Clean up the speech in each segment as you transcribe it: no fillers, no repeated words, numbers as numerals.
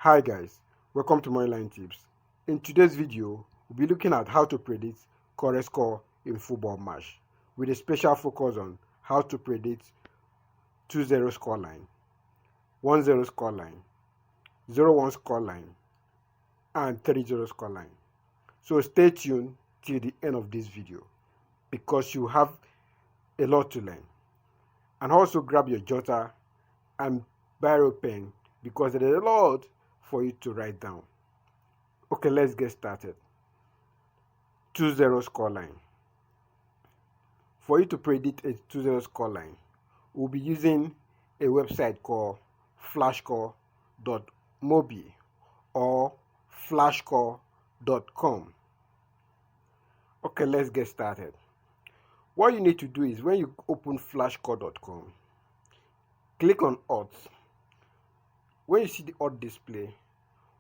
Hi guys, welcome to Moneyline Tips. In today's video, we'll be looking at how to predict correct score in football match with a special focus on how to predict 2-0 scoreline, 1-0 scoreline, 0-1 scoreline, and 3-0 scoreline. So stay tuned till the end of this video because you have a lot to learn. And also grab your jotter and biro pen because there is a lot for you to write down. Okay, let's get started. 2-0 scoreline. For you to predict a 2-0 scoreline, we'll be using a website called flashscore.mobi or flashscore.com. Okay, let's get started. What you need to do is when you open flashscore.com, click on odds. When you see the odd display,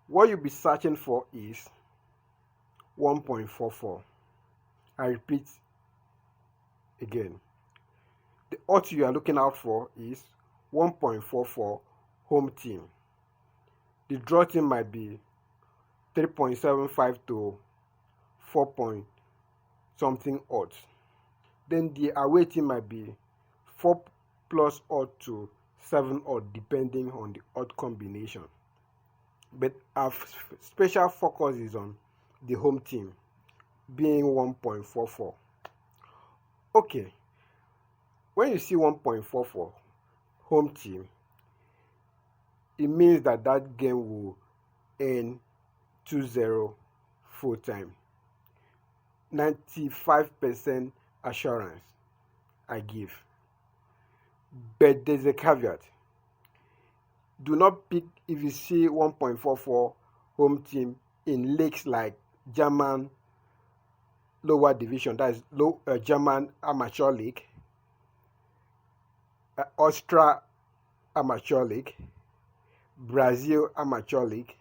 what you'll be searching for is 1.44. I repeat again. The odds you are looking out for is 1.44 home team. The draw team might be 3.75 to 4 point something odds. Then the away team might be 4 plus odd to 7 odd depending on the odd combination. But our special focus is on the home team being 1.44. Okay, when you see 1.44 home team, it means that that game will end 2-0 full time. 95% assurance I give. But there's a caveat. Do not pick if you see 1.44 home team in leagues like German lower division, that is German amateur league, Austria amateur league, Brazil amateur league,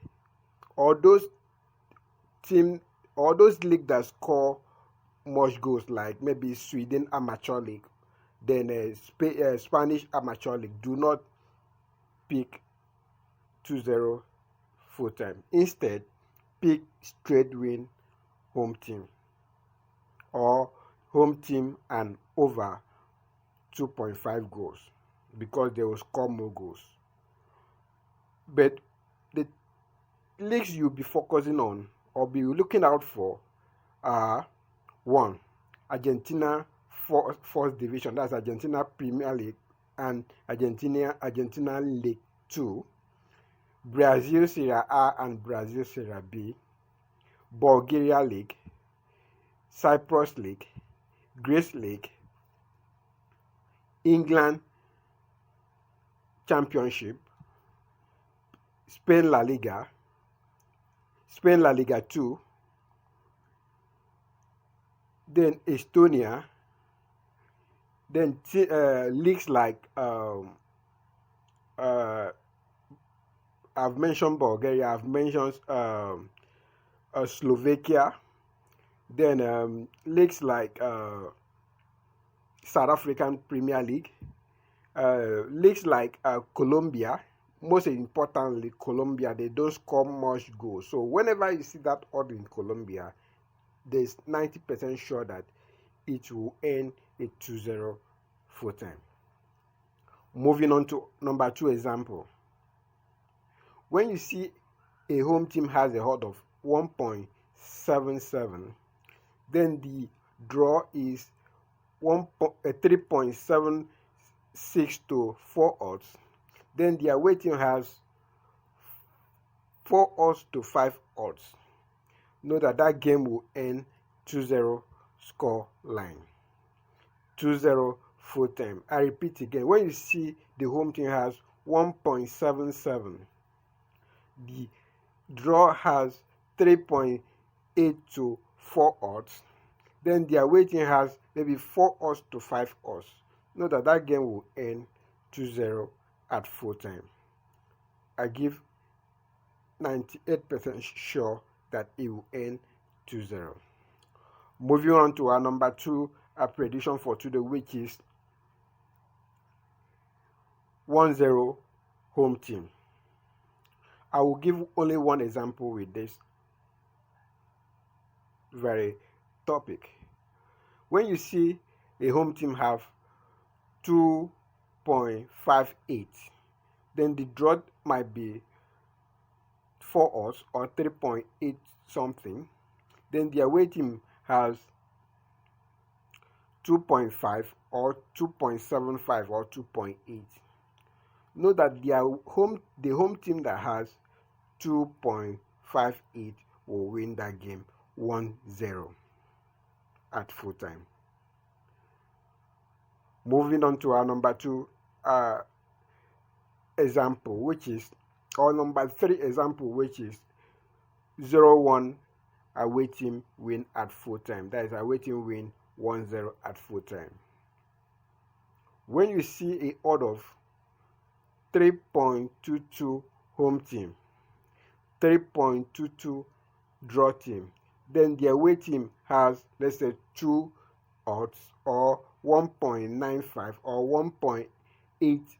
or those leagues that score much goals like maybe Sweden amateur league, then Spanish amateur league. Do not pick 2-0 full time. Instead, pick straight win home team or home team and over 2.5 goals because they will score more goals. But the leagues you'll be focusing on or be looking out for are 1. Argentina First Division, that's Argentina Premier League and Argentina League 2, Brazil Serie A and Brazil Serie B, Bulgaria League, Cyprus League, Greece League, England Championship, Spain La Liga 2, then Estonia, then leagues like I've mentioned Bulgaria, I've mentioned Slovakia, then leagues like South African Premier League, leagues like Colombia. Most importantly, Colombia, they don't score much goals. So whenever you see that odd in Colombia, there's 90% sure that it will end a 2-0 full time. Moving on to number 2 example. When you see a home team has a odd of 1.77, then the draw is 3.76 to 4 odds. Then the away team has 4 odds to 5 odds. Know that game will end 2-0 score line. 2-0 full time. I repeat again. When you see the home team has 1.77, the draw has 3.8 to 4 odds. Then the away team has maybe 4 odds to 5 odds. Know that game will end 2-0 at full time. I give 98% sure that it will end 2-0. Moving on to our number 2 prediction for today, which is 1-0 home team. I will give only one example with this very topic. When you see a home team have 2.58, then the draw might be 4 odds or 3.8 something. Then the away team has 2.5 or 2.75 or 2.8. Know that the home team that has 2.58 will win that game 1-0 at full time. Moving on to our number 2 example, which is, or number 3 example, which is 0-1 away team win at full time. That is, away team win 1-0 at full time. When you see a odd of 3.22 home team, 3.22 draw team, then the away team has, let's say, 2 odds or 1.95 or 1.8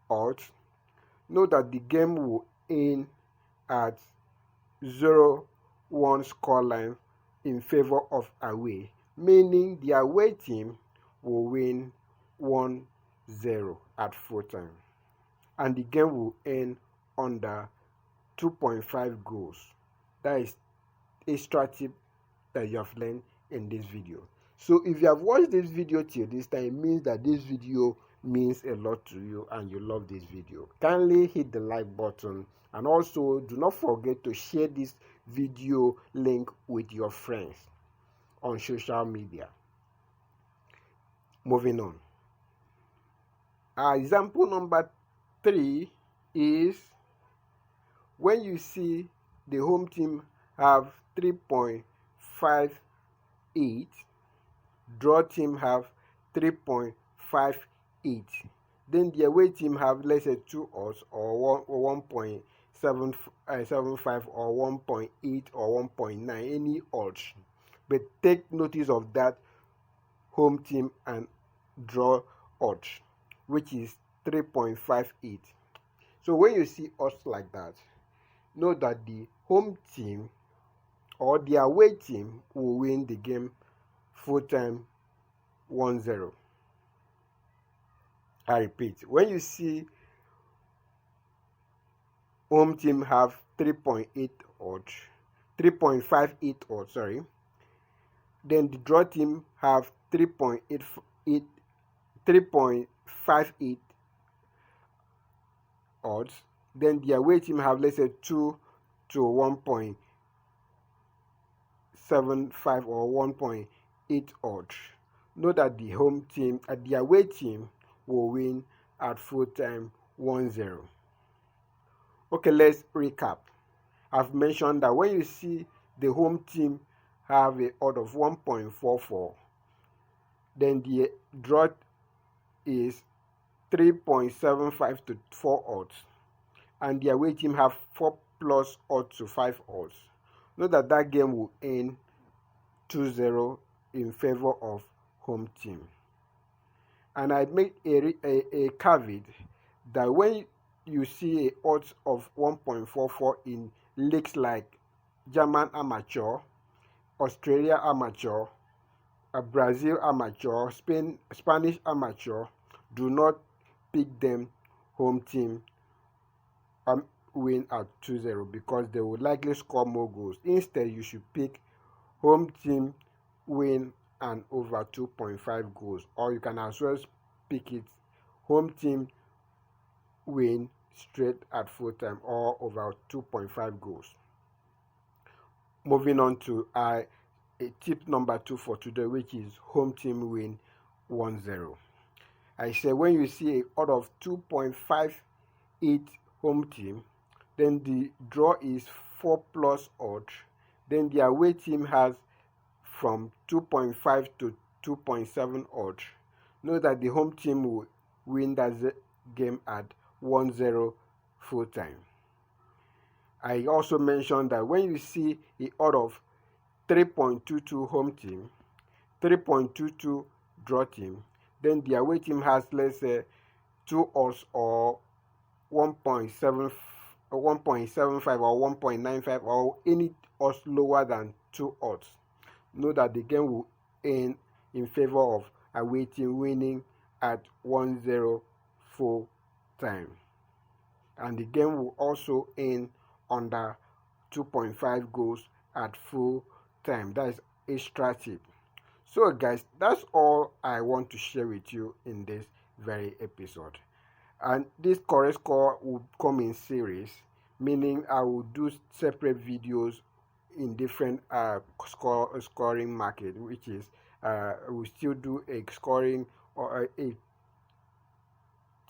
odds. Know that the game will end at 0-1 scoreline in favor of away, meaning the away team will win 1-0 at full time, and the game will end under 2.5 goals. That is extra tip that you have learned in this video. So if you have watched this video till this time, it means that this video means a lot to you and you love this video. Kindly hit the like button, and also do not forget to share this video link with your friends on social media. Moving on. Example number 3 is when you see the home team have 3.58, draw team have 3.58, then the away team have, let's say, 2 odds or 1.75 or 1.8 or 1.9, any odds. But take notice of that home team and draw odds, which is 3.58. So when you see odds like that, know that the home team or the away team will win the game full time 1-0. I repeat, when you see home team have 3.8 odds, 3.58 odds, then the draw team have 3.58 odds, then the away team have, let's say, 2 to 1.75 or 1.8 odds. Know that the home team and the away team will win at full time 1-0. Okay, let's recap. I've mentioned that when you see the home team have a odd of 1.44, then the draw is 3.75 to 4 odds, and the away team have 4 plus odds to 5 odds. Know that that game will end 2-0 in favor of home team. And I made a caveat that when you see a odds of 1.44 in leagues like German amateur, Australia amateur, Brazil amateur, Spanish amateur, do not pick them home team win at 2-0 because they will likely score more goals. Instead, you should pick home team win and over 2.5 goals, or you can as well pick it home team win straight at full time or over 2.5 goals. Moving on to a tip number 2 for today, which is home team win 1-0. I say when you see a odd of 2.58 home team, then the draw is 4 plus odds, then the away team has from 2.5 to 2.7 odds. Know that the home team will win that game at 1-0 full time. I also mentioned that when you see a odd of 3.22 home team, 3.22 draw team, then the away team has, let's say, 2 odds or 1.7 1.75 or 1.95 or any odds lower than 2 odds, know that the game will end in favor of awaiting winning at 1-0 full time, and the game will also end under 2.5 goals at full time. That is extra tip. So guys, that's all I want to share with you in this very episode. And this correct score will come in series, meaning I will do separate videos in different scoring market, which is we still do a scoring or a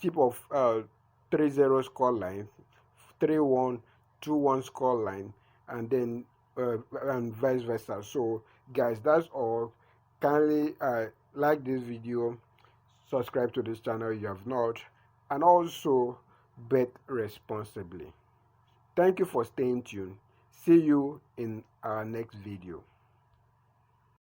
type of 3-0 score line, 3-1, 2-1 score line, and then and vice versa. So guys, that's all. Kindly like this video, subscribe to this channel if you have not, and also bet responsibly. Thank you for staying tuned. See you in our next video.